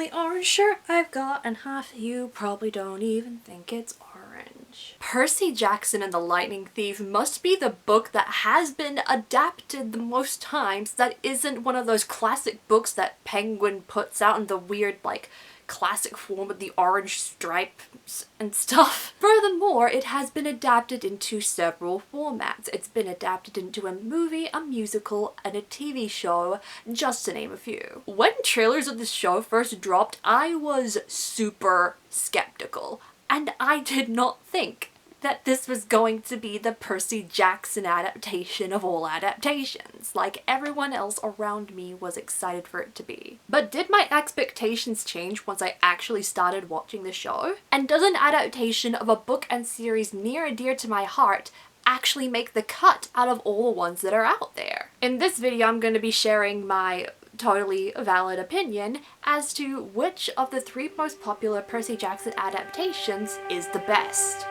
only orange shirt I've got, and half of you probably don't even think it's orange. Percy Jackson and the Lightning Thief must be the book that has been adapted the most times that isn't one of those classic books that Penguin puts out in the weird, like, classic form with the orange stripes and stuff. Furthermore, it has been adapted into several formats. It's been adapted into a movie, a musical, and a TV show, just to name a few. When trailers of this show first dropped, I was super skeptical, and I did not think that this was going to be the Percy Jackson adaptation of all adaptations, like everyone else around me was excited for it to be. But did my expectations change once I actually started watching the show? And does an adaptation of a book and series near and dear to my heart actually make the cut out of all the ones that are out there? In this video, I'm going to be sharing my totally valid opinion as to which of the 3 most popular Percy Jackson adaptations is the best.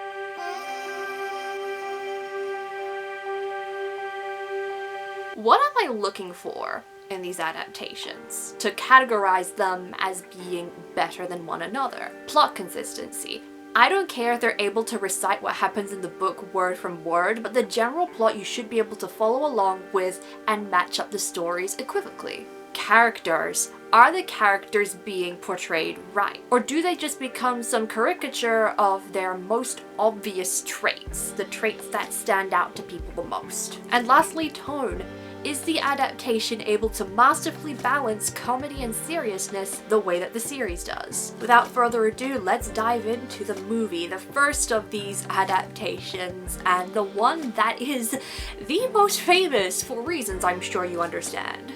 What am I looking for in these adaptations to categorize them as being better than one another? Plot consistency. I don't care if they're able to recite what happens in the book word from word, but the general plot you should be able to follow along with and match up the stories equivocally. Characters. Are the characters being portrayed right? Or do they just become some caricature of their most obvious traits, the traits that stand out to people the most? And lastly, tone. Is the adaptation able to masterfully balance comedy and seriousness the way that the series does? Without further ado, let's dive into the movie, the first of these adaptations, and the one that is the most famous for reasons I'm sure you understand.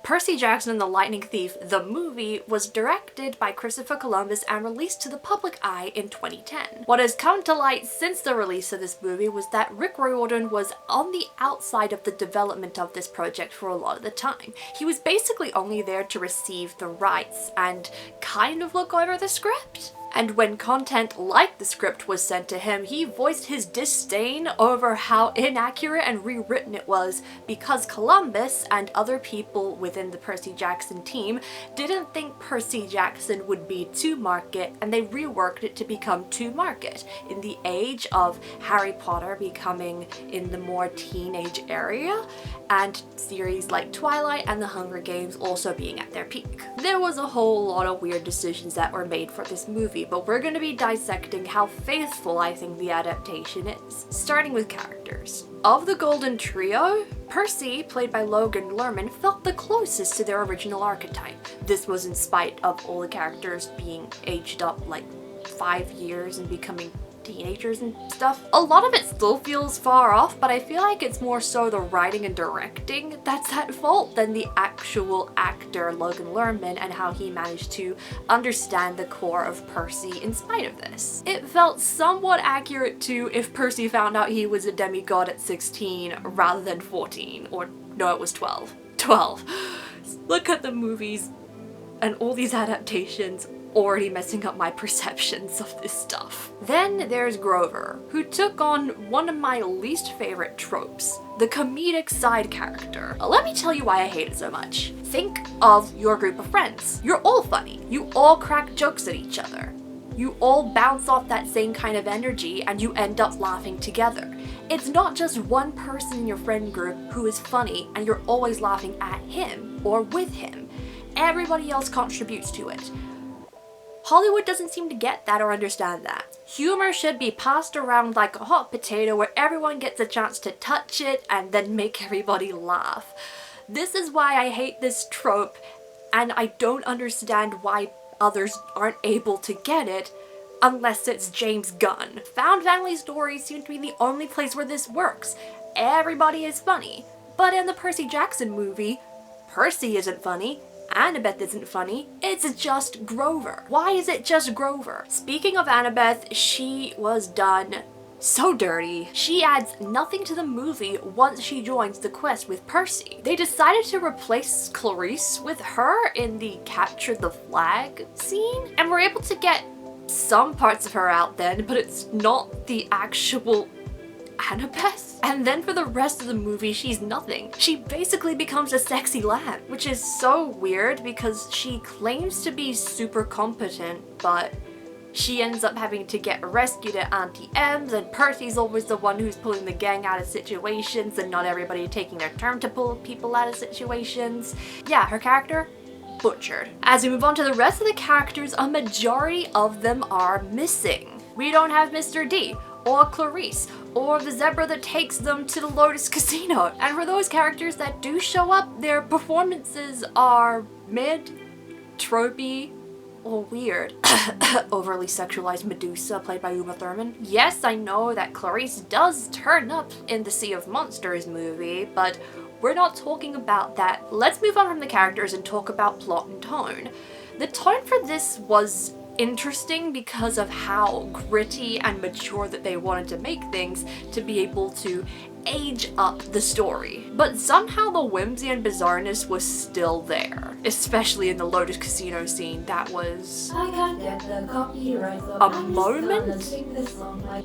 Percy Jackson and the Lightning Thief, the movie, was directed by Christopher Columbus and released to the public eye in 2010. What has come to light since the release of this movie was that Rick Riordan was on the outside of the development of this project for a lot of the time. He was basically only there to receive the rights and kind of look over the script. And when content like the script was sent to him, he voiced his disdain over how inaccurate and rewritten it was because Columbus and other people within the Percy Jackson team didn't think Percy Jackson would be to market, and they reworked it to become to market in the age of Harry Potter becoming in the more teenage area and series like Twilight and The Hunger Games also being at their peak. There was a whole lot of weird decisions that were made for this movie, but we're going to be dissecting how faithful I think the adaptation is, starting with characters. Of the Golden Trio, Percy, played by Logan Lerman, felt the closest to their original archetype. This was in spite of all the characters being aged up like 5 years and becoming teenagers and stuff. A lot of it still feels far off, but I feel like it's more so the writing and directing that's at fault than the actual actor Logan Lerman and how he managed to understand the core of Percy in spite of this. It felt somewhat accurate to if Percy found out he was a demigod at 16 rather than 14, or no, it was 12. 12. Look at the movies and all these adaptations already messing up my perceptions of this stuff. Then there's Grover, who took on one of my least favorite tropes, the comedic side character. Let me tell you why I hate it so much. Think of your group of friends. You're all funny. You all crack jokes at each other. You all bounce off that same kind of energy and you end up laughing together. It's not just one person in your friend group who is funny and you're always laughing at him or with him. Everybody else contributes to it. Hollywood doesn't seem to get that or understand that. Humor should be passed around like a hot potato where everyone gets a chance to touch it and then make everybody laugh. This is why I hate this trope, and I don't understand why others aren't able to get it unless it's James Gunn. Found family stories seem to be the only place where this works. Everybody is funny. But in the Percy Jackson movie, Percy isn't funny. Annabeth isn't funny, it's just Grover. Why is it just Grover? Speaking of Annabeth, she was done so dirty. She adds nothing to the movie once she joins the quest with Percy. They decided to replace Clarice with her in the capture the flag scene, and we're able to get some parts of her out then, but it's not the actual Annabeth? And then for the rest of the movie, she's nothing. She basically becomes a sexy lamb, which is so weird because she claims to be super competent, but she ends up having to get rescued at Auntie M's, and Percy's always the one who's pulling the gang out of situations, and not everybody taking their turn to pull people out of situations. Yeah, her character, butchered. As we move on to the rest of the characters, a majority of them are missing. We don't have Mr. D, or Clarice, or the zebra that takes them to the Lotus Casino. And for those characters that do show up, their performances are mid, tropey, or weird. Overly sexualized Medusa played by Uma Thurman. Yes, I know that Clarice does turn up in the Sea of Monsters movie, but we're not talking about that. Let's move on from the characters and talk about plot and tone. The tone for this was interesting because of how gritty and mature that they wanted to make things to be able to age up the story. But somehow the whimsy and bizarreness was still there, especially in the Lotus Casino scene. That was I can't get the copyright, so a I'm moment? just gonna sing this song like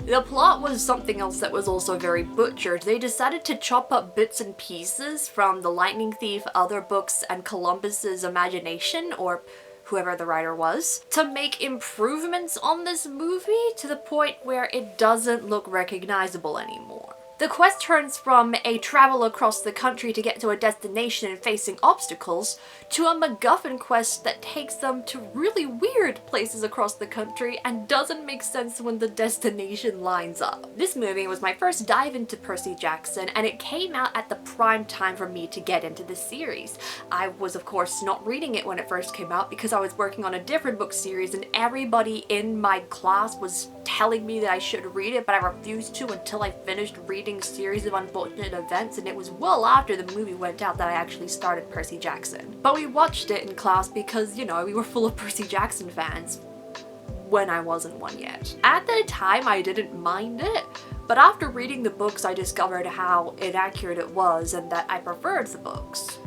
The plot was something else that was also very butchered. They decided to chop up bits and pieces from The Lightning Thief, other books, and Columbus's imagination, or whoever the writer was, to make improvements on this movie to the point where it doesn't look recognizable anymore. The quest turns from a travel across the country to get to a destination and facing obstacles to a MacGuffin quest that takes them to really weird places across the country and doesn't make sense when the destination lines up. This movie was my first dive into Percy Jackson, and it came out at the prime time for me to get into the series. I was of course not reading it when it first came out because I was working on a different book series, and everybody in my class was telling me that I should read it, but I refused to until I finished reading Series of Unfortunate Events, and it was well after the movie went out that I actually started Percy Jackson. But we watched it in class because, you know, we were full of Percy Jackson fans when I wasn't one yet. At the time, I didn't mind it, but after reading the books, I discovered how inaccurate it was and that I preferred the books.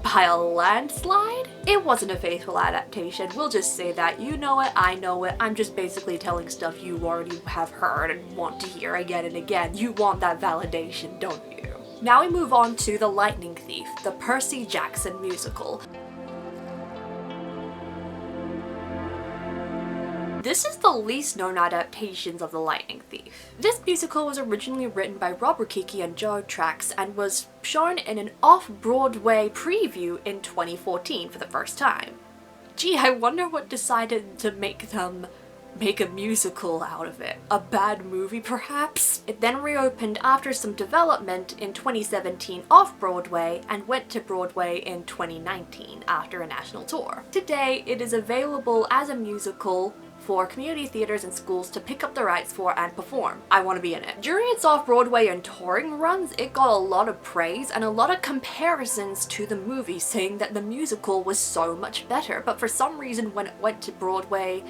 By a landslide? It wasn't a faithful adaptation, we'll just say that. You know it, I know it, I'm just basically telling stuff you already have heard and want to hear again and again. You want that validation, don't you? Now we move on to The Lightning Thief, the Percy Jackson musical. This is the least known adaptations of The Lightning Thief. This musical was originally written by Robert Kiki and Joe Trax and was shown in an off-Broadway preview in 2014 for the first time. Gee, I wonder what decided to make them make a musical out of it. A bad movie, perhaps? It then reopened after some development in 2017 off-Broadway and went to Broadway in 2019 after a national tour. Today, it is available as a musical for community theaters and schools to pick up the rights for and perform. I want to be in it. During its off-Broadway and touring runs, it got a lot of praise and a lot of comparisons to the movie, saying that the musical was so much better. But for some reason, when it went to Broadway,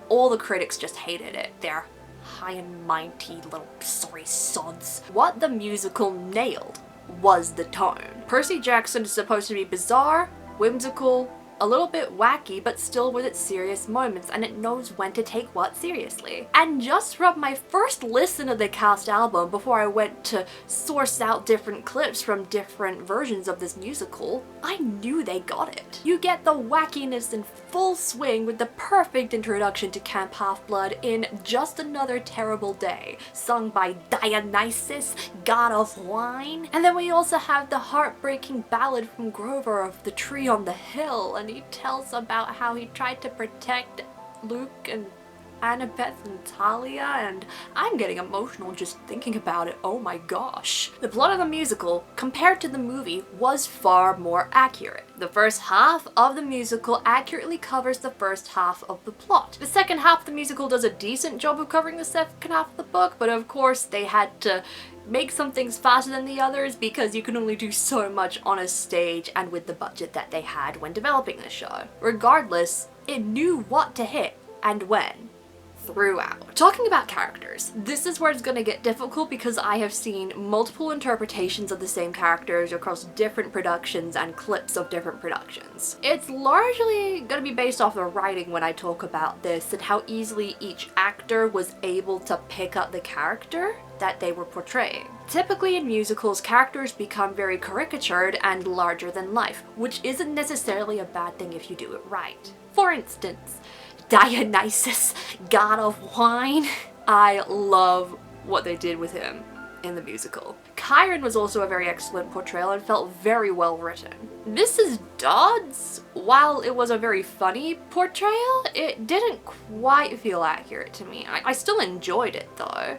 all the critics just hated it. They're high and mighty little sorry sods. What the musical nailed was the tone. Percy Jackson is supposed to be bizarre, whimsical, a little bit wacky, but still with its serious moments, and it knows when to take what seriously. And just from my first listen of the cast album before I went to source out different clips from different versions of this musical, I knew they got it. You get the wackiness in full swing with the perfect introduction to Camp Half-Blood in Just Another Terrible Day, sung by Dionysus, god of wine. And then we also have the heartbreaking ballad from Grover of The Tree on the Hill, and he tells about how he tried to protect Luke and Annabeth and Talia, and I'm getting emotional just thinking about it, oh my gosh. The plot of the musical, compared to the movie, was far more accurate. The first half of the musical accurately covers the first half of the plot. The second half of the musical does a decent job of covering the second half of the book, but of course they had to make some things faster than the others because you can only do so much on a stage and with the budget that they had when developing the show. Regardless, it knew what to hit and when. throughout. Talking about characters, this is where it's gonna get difficult because I have seen multiple interpretations of the same characters across different productions and clips of different productions. It's largely gonna be based off the writing when I talk about this and how easily each actor was able to pick up the character that they were portraying. Typically in musicals, characters become very caricatured and larger than life, which isn't necessarily a bad thing if you do it right. For instance, Dionysus, god of wine. I love what they did with him in the musical. Chiron was also a very excellent portrayal and felt very well written. Mrs. Dodds, while it was a very funny portrayal, it didn't quite feel accurate to me. I still enjoyed it though.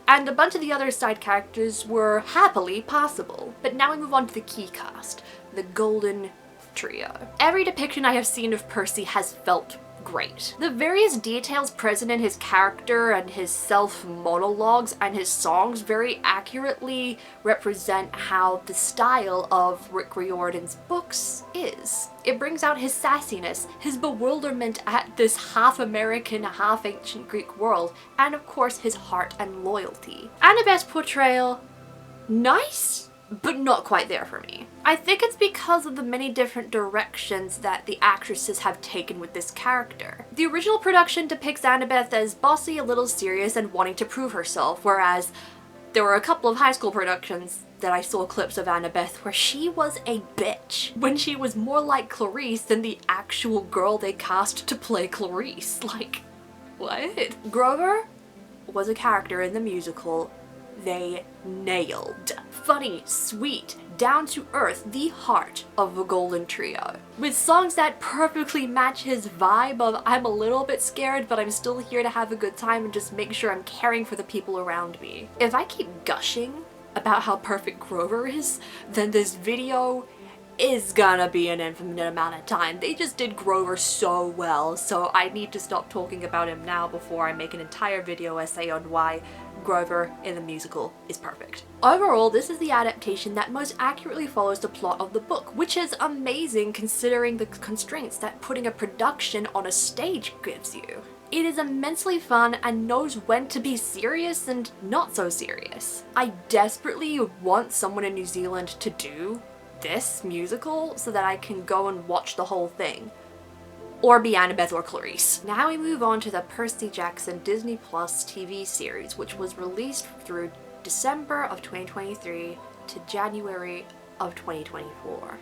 And a bunch of the other side characters were happily passable. But now we move on to the key cast, the Golden Trio. Every depiction I have seen of Percy has felt great. The various details present in his character and his self-monologues and his songs very accurately represent how the style of Rick Riordan's books is. It brings out his sassiness, his bewilderment at this half-American, half-ancient Greek world, and of course his heart and loyalty. Annabeth's portrayal, nice, but not quite there for me. I think it's because of the many different directions that the actresses have taken with this character. The original production depicts Annabeth as bossy, a little serious, and wanting to prove herself, whereas there were a couple of high school productions that I saw clips of Annabeth where she was a bitch, when she was more like Clarice than the actual girl they cast to play Clarice. Like, what? Grover was a character in the musical they nailed. Funny, sweet, down to earth, the heart of the Golden Trio. With songs that perfectly match his vibe of I'm a little bit scared but I'm still here to have a good time and just make sure I'm caring for the people around me. If I keep gushing about how perfect Grover is, then this video is gonna be an infinite amount of time. They just did Grover so well, so I need to stop talking about him now before I make an entire video essay on why Grover in the musical is perfect. Overall, this is the adaptation that most accurately follows the plot of the book, which is amazing considering the constraints that putting a production on a stage gives you. It is immensely fun and knows when to be serious and not so serious. I desperately want someone in New Zealand to do this musical so that I can go and watch the whole thing. Or be Annabeth or Clarice. Now we move on to the Percy Jackson Disney Plus TV series, which was released through December of 2023 to January of 2024.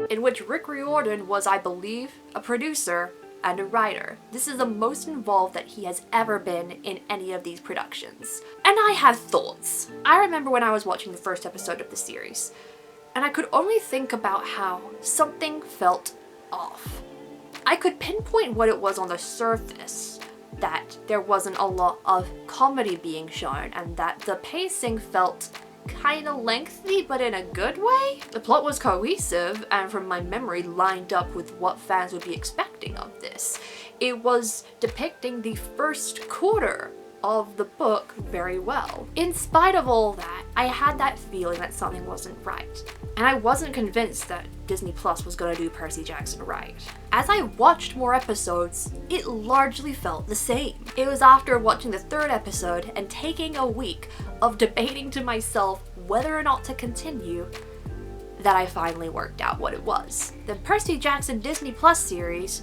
In which Rick Riordan was, I believe, a producer and a writer. This is the most involved that he has ever been in any of these productions. And I have thoughts. I remember when I was watching the first episode of the series, and I could only think about how something felt off. I could pinpoint what it was on the surface, that there wasn't a lot of comedy being shown and that the pacing felt kind of lengthy, but in a good way. The plot was cohesive and from my memory lined up with what fans would be expecting of this. It was depicting the first quarter of the book very well. In spite of all that, I had that feeling that something wasn't right. And I wasn't convinced that Disney Plus was gonna do Percy Jackson right. As I watched more episodes, it largely felt the same. It was after watching the third episode and taking a week of debating to myself whether or not to continue that I finally worked out what it was. The Percy Jackson Disney Plus series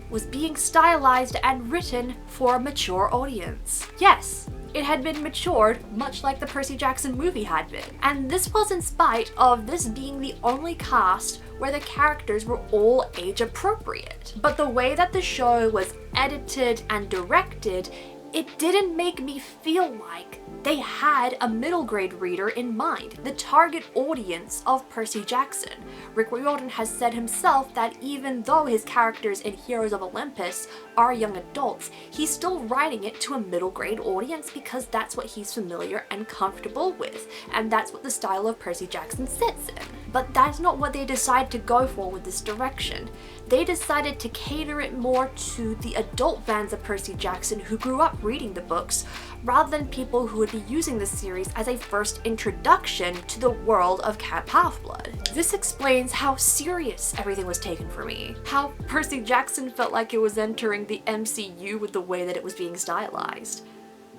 was being stylized and written for a mature audience. Yes, it had been matured much like the Percy Jackson movie had been. And this was in spite of this being the only cast where the characters were all age appropriate. But the way that the show was edited and directed, it didn't make me feel like they had a middle grade reader in mind, the target audience of Percy Jackson. Rick Riordan has said himself that even though his characters in Heroes of Olympus are young adults, he's still writing it to a middle grade audience because that's what he's familiar and comfortable with, and that's what the style of Percy Jackson sits in. But that's not what they decided to go for with this direction. They decided to cater it more to the adult fans of Percy Jackson who grew up reading the books, rather than people who would be using the series as a first introduction to the world of Camp Half-Blood. This explains how serious everything was taken for me, how Percy Jackson felt like it was entering the MCU with the way that it was being stylized,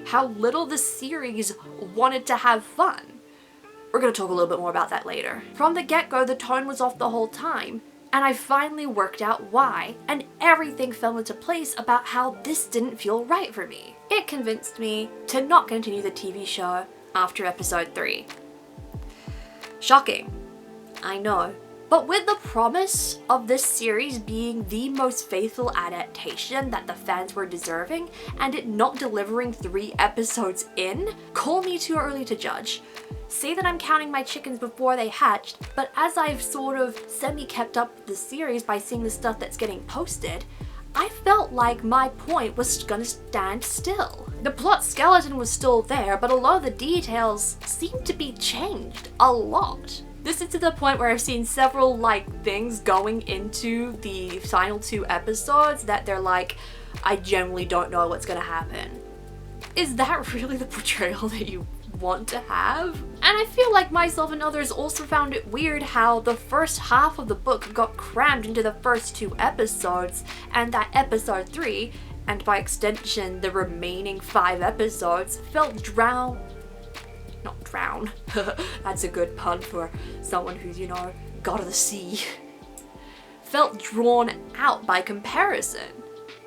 how little the series wanted to have fun. We're gonna talk a little bit more about that later. From the get-go, the tone was off the whole time, and I finally worked out why, and everything fell into place about how this didn't feel right for me. It convinced me to not continue the TV show after episode 3. Shocking, I know. But with the promise of this series being the most faithful adaptation that the fans were deserving, and it not delivering 3 episodes in, call me too early to judge. Say that I'm counting my chickens before they hatched, but as I've sort of semi-kept up with the series by seeing the stuff that's getting posted, I felt like my point was gonna stand still. The plot skeleton was still there, but a lot of the details seemed to be changed a lot. This is to the point where I've seen several things going into the final 2 episodes that they're like, I generally don't know what's gonna happen. Is that really the portrayal that you want to have? And I feel like myself and others also found it weird how the first half of the book got crammed into the first 2 episodes, and that episode 3, and by extension the remaining 5 episodes, felt not drown. That's a good pun for someone who's, god of the sea. Felt drawn out by comparison.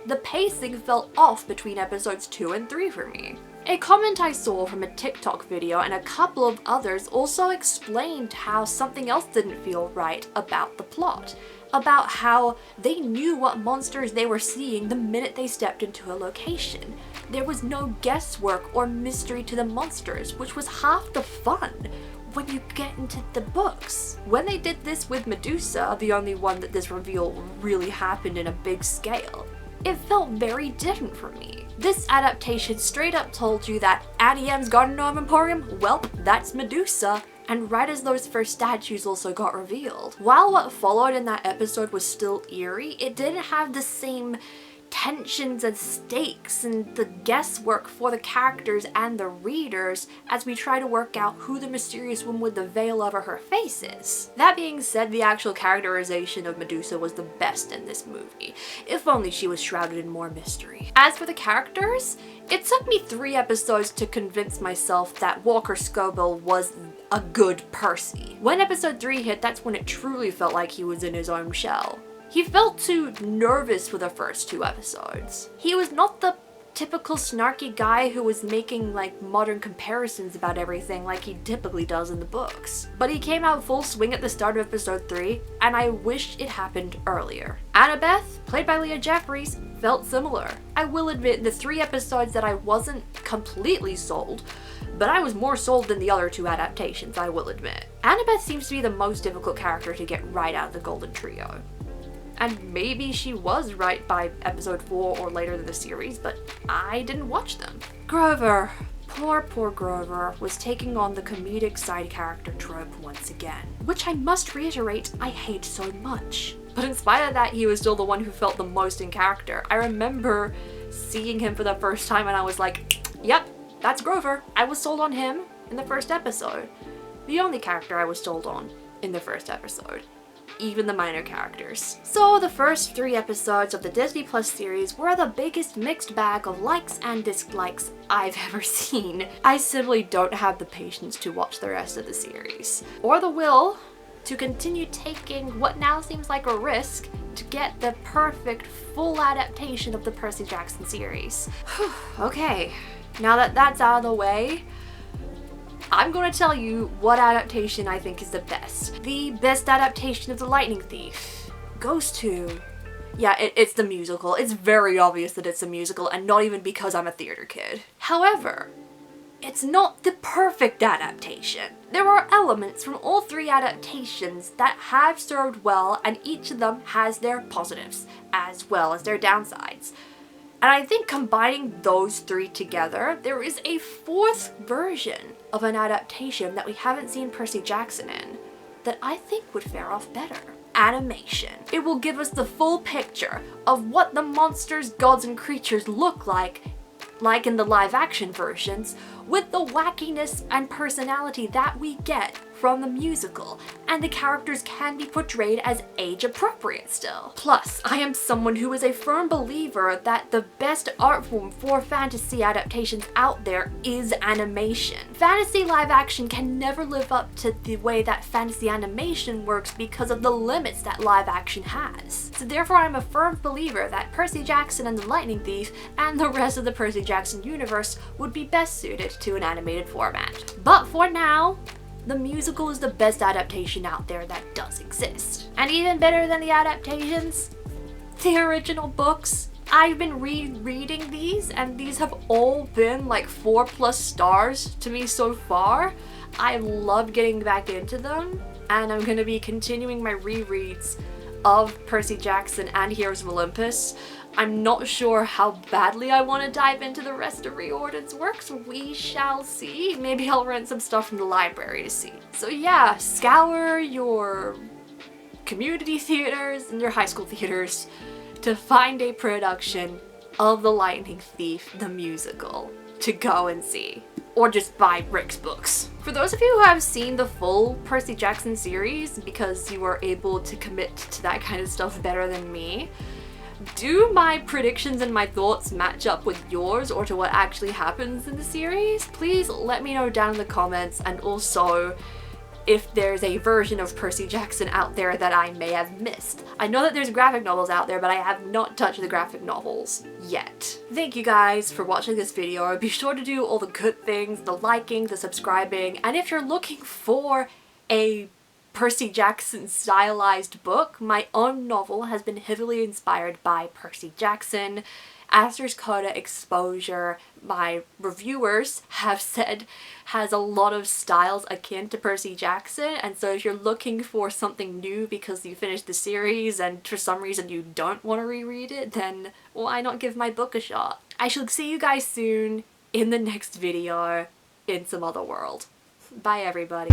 The pacing felt off between episodes 2 and 3 for me. A comment I saw from a TikTok video and a couple of others also explained how something else didn't feel right about the plot. About how they knew what monsters they were seeing the minute they stepped into a location. There was no guesswork or mystery to the monsters, which was half the fun when you get into the books. When they did this with Medusa, the only one that this reveal really happened in a big scale, it felt very different for me. This adaptation straight up told you that Annie M's Garden Gnome Emporium, well, that's Medusa. And right as those first statues also got revealed. While what followed in that episode was still eerie, it didn't have the same tensions and stakes and the guesswork for the characters and the readers as we try to work out who the mysterious woman with the veil over her face is. That being said, the actual characterization of Medusa was the best in this movie, if only she was shrouded in more mystery. As for the characters, it took me 3 episodes to convince myself that Walker Scobell was a good Percy. When episode 3 hit, that's when it truly felt like he was in his own shell. He felt too nervous for the first 2 episodes. He was not the typical snarky guy who was making modern comparisons about everything like he typically does in the books. But he came out full swing at the start of episode 3, and I wished it happened earlier. Annabeth, played by Leah Jeffries, felt similar. I will admit the 3 episodes that I wasn't completely sold, but I was more sold than the other 2 adaptations, I will admit. Annabeth seems to be the most difficult character to get right out of the Golden Trio. And maybe she was right by episode 4 or later in the series, but I didn't watch them. Grover, poor Grover, was taking on the comedic side character trope once again, which I must reiterate I hate so much. But in spite of that, he was still the one who felt the most in character. I remember seeing him for the first time and I was like, yep, that's Grover. I was sold on him in the first episode. The only character I was sold on in the first episode. Even the minor characters. So the first 3 episodes of the Disney Plus series were the biggest mixed bag of likes and dislikes I've ever seen. I simply don't have the patience to watch the rest of the series, or the will to continue taking what now seems like a risk to get the perfect full adaptation of the Percy Jackson series. Okay, now that that's out of the way, I'm going to tell you what adaptation I think is the best. The best adaptation of The Lightning Thief goes to... yeah, it's the musical. It's very obvious that it's a musical, and not even because I'm a theater kid. However, it's not the perfect adaptation. There are elements from all 3 adaptations that have served well, and each of them has their positives, as well as their downsides. And I think combining those 3 together, there is a 4th version of an adaptation that we haven't seen Percy Jackson in that I think would fare off better. Animation. It will give us the full picture of what the monsters, gods, and creatures look like like in the live action versions, with the wackiness and personality that we get from the musical, and the characters can be portrayed as age appropriate still. Plus, I am someone who is a firm believer that the best art form for fantasy adaptations out there is animation. Fantasy live action can never live up to the way that fantasy animation works because of the limits that live action has. So therefore, I'm a firm believer that Percy Jackson and the Lightning Thief and the rest of the Percy Jackson universe would be best suited to an animated format. But for now, the musical is the best adaptation out there that does exist. And even better than the adaptations, the original books. I've been rereading these, and these have all been like 4+ stars to me so far. I love getting back into them, and I'm gonna be continuing my rereads of Percy Jackson and Heroes of Olympus. I'm not sure how badly I want to dive into the rest of Riordan's works. We shall see. Maybe I'll rent some stuff from the library to see. So yeah, scour your community theaters and your high school theaters to find a production of The Lightning Thief, the musical, to go and see. Or just buy Rick's books. For those of you who have seen the full Percy Jackson series, because you are able to commit to that kind of stuff better than me, do my predictions and my thoughts match up with yours or to what actually happens in the series? Please let me know down in the comments, and also if there's a version of Percy Jackson out there that I may have missed. I know that there's graphic novels out there, but I have not touched the graphic novels yet. Thank you guys for watching this video. Be sure to do all the good things, the liking, the subscribing, and if you're looking for a Percy Jackson stylized book, my own novel has been heavily inspired by Percy Jackson. ASTER'S CODA exposure, my reviewers have said, has a lot of styles akin to Percy Jackson, and so if you're looking for something new because you finished the series and for some reason you don't want to reread it, then why not give my book a shot? I shall see you guys soon in the next video in some other world. Bye everybody.